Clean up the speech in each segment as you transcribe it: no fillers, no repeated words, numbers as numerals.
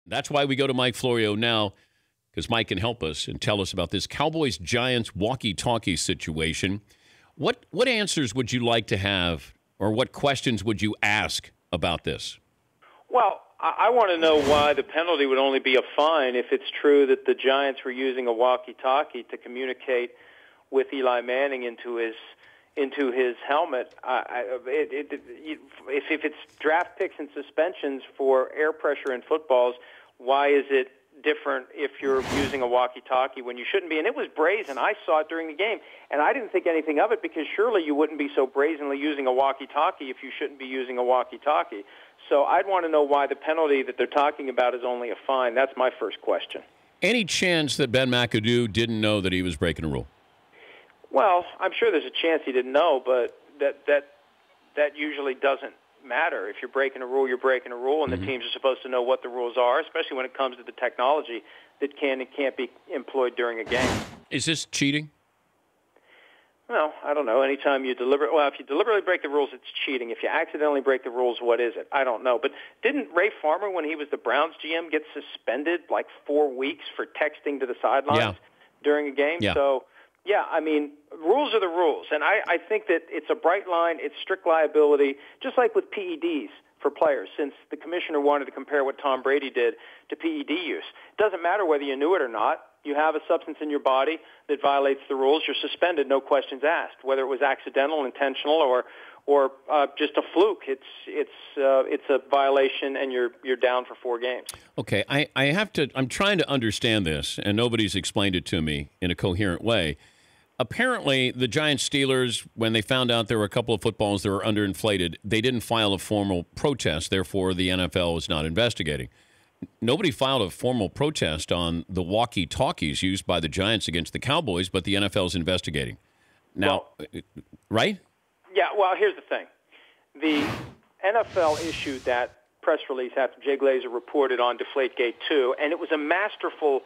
That's why we go to Mike Florio now, because Mike can help us and tell us about this Cowboys-Giants walkie-talkie situation. What answers would you like to have, or what questions would you ask about this? Well, I want to know why the penalty would only be a fine if it's true that the Giants were using a walkie-talkie to communicate with Eli Manning into his helmet. If it's draft picks and suspensions for air pressure in footballs, why is it different if you're using a walkie-talkie when you shouldn't be? And it was brazen. I saw it during the game, and I didn't think anything of it because surely you wouldn't be so brazenly using a walkie-talkie if you shouldn't be using a walkie-talkie. So I'd want to know why the penalty that they're talking about is only a fine. That's my first question. Any chance that Ben McAdoo didn't know that he was breaking a rule? Well, I'm sure there's a chance he didn't know, but that usually doesn't matter. If you're breaking a rule, you're breaking a rule, and the teams are supposed to know what the rules are, especially when it comes to the technology that can and can't be employed during a game. Is this cheating? Well, I don't know. Anytime you if you deliberately break the rules, it's cheating. If you accidentally break the rules, what is it? I don't know. But didn't Ray Farmer, when he was the Browns GM, get suspended like 4 weeks for texting to the sidelines during a game? Yeah. So, yeah, I mean, rules are the rules. And I think that it's a bright line. It's strict liability, just like with PEDs for players, since the commissioner wanted to compare what Tom Brady did to PED use. It doesn't matter whether you knew it or not. You have a substance in your body that violates the rules, you're suspended, no questions asked. Whether it was accidental, intentional, or just a fluke, it's a violation, and you're down for 4 games. Okay, I'm trying to understand this, and nobody's explained it to me in a coherent way. Apparently, the Giants-Steelers, when they found out there were a couple of footballs that were underinflated, they didn't file a formal protest. Therefore, the NFL was not investigating. Nobody filed a formal protest on the walkie-talkies used by the Giants against the Cowboys, but the NFL is investigating. Now, right? Yeah, well, here's the thing. The NFL issued that press release after Jay Glazer reported on Deflategate 2, and it was a masterful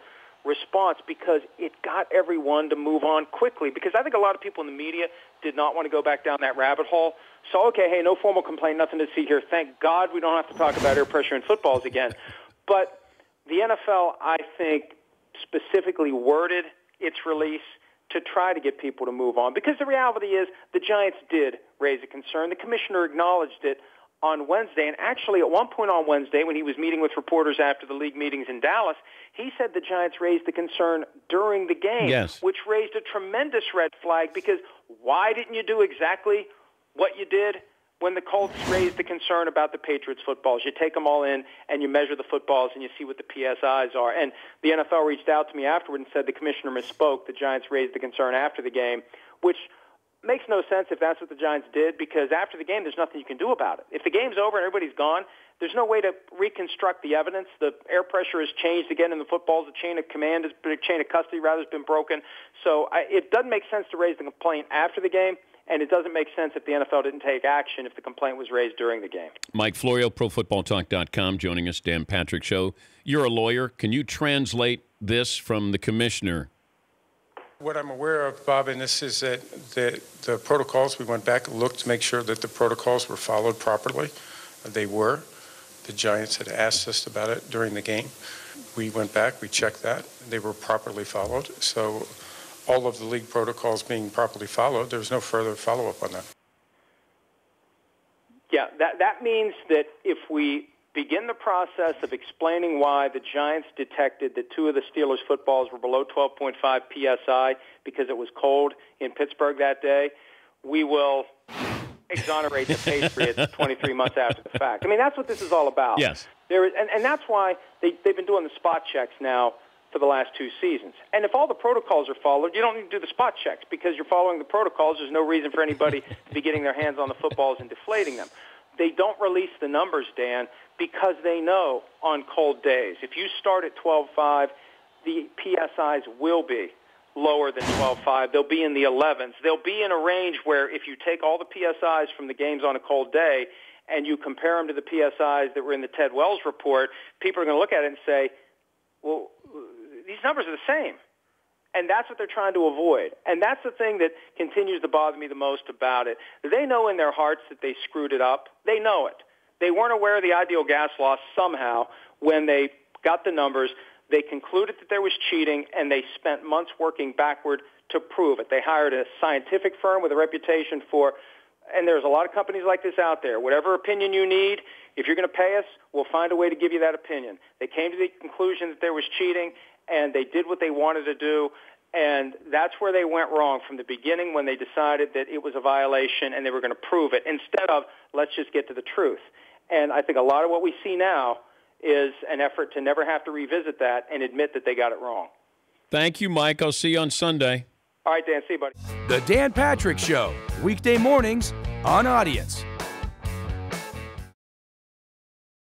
response because it got everyone to move on quickly, because I think a lot of people in the media did not want to go back down that rabbit hole. So, okay, hey, no formal complaint, nothing to see here. Thank God we don't have to talk about air pressure in footballs again. But the NFL, I think, specifically worded its release to try to get people to move on. Because the reality is the Giants did raise a concern. The commissioner acknowledged it on Wednesday. And actually, at one point on Wednesday, when he was meeting with reporters after the league meetings in Dallas, he said the Giants raised the concern during the game, which raised a tremendous red flag, because why didn't you do exactly what you did when the Colts raised the concern about the Patriots footballs? You take them all in and you measure the footballs and you see what the PSIs are. And the NFL reached out to me afterward and said the commissioner misspoke. The Giants raised the concern after the game, which makes no sense if that's what the Giants did, because after the game there's nothing you can do about it. If the game's over and everybody's gone, there's no way to reconstruct the evidence. The air pressure has changed again in the footballs. The chain of custody rather has been broken. So it doesn't make sense to raise the complaint after the game. And it doesn't make sense if the NFL didn't take action if the complaint was raised during the game. Mike Florio, ProFootballTalk.com, joining us, Dan Patrick Show. You're a lawyer. Can you translate this from the commissioner? What I'm aware of, Bob, in this is that the protocols, we went back and looked to make sure that the protocols were followed properly. They were. The Giants had asked us about it during the game. We went back, we checked that. They were properly followed. So all of the league protocols being properly followed, there's no further follow-up on that. Yeah, that means that if we begin the process of explaining why the Giants detected that 2 of the Steelers' footballs were below 12.5 PSI because it was cold in Pittsburgh that day, we will exonerate the Patriots 23 months after the fact. I mean, that's what this is all about. Yes. And that's why they've been doing the spot checks now for the last 2 seasons. And if all the protocols are followed, you don't need to do the spot checks, because you're following the protocols. There's no reason for anybody to be getting their hands on the footballs and deflating them. They don't release the numbers, Dan, because they know on cold days, if you start at 12.5, the PSIs will be lower than 12.5. They'll be in the 11s. They'll be in a range where if you take all the PSIs from the games on a cold day and you compare them to the PSIs that were in the Ted Wells report, people are going to look at it and say, well, these numbers are the same. And that's what they're trying to avoid. And that's the thing that continues to bother me the most about it. They know in their hearts that they screwed it up. They know it. They weren't aware of the ideal gas loss somehow when they got the numbers. They concluded that there was cheating, and they spent months working backward to prove it. They hired a scientific firm with a reputation for, and there's a lot of companies like this out there. Whatever opinion you need, if you're going to pay us, we'll find a way to give you that opinion. They came to the conclusion that there was cheating, and they did what they wanted to do, and that's where they went wrong from the beginning when they decided that it was a violation and they were going to prove it instead of let's just get to the truth. And I think a lot of what we see now is an effort to never have to revisit that and admit that they got it wrong. Thank you, Mike. I'll see you on Sunday. All right, Dan. See you, buddy. The Dan Patrick Show, weekday mornings on Audience.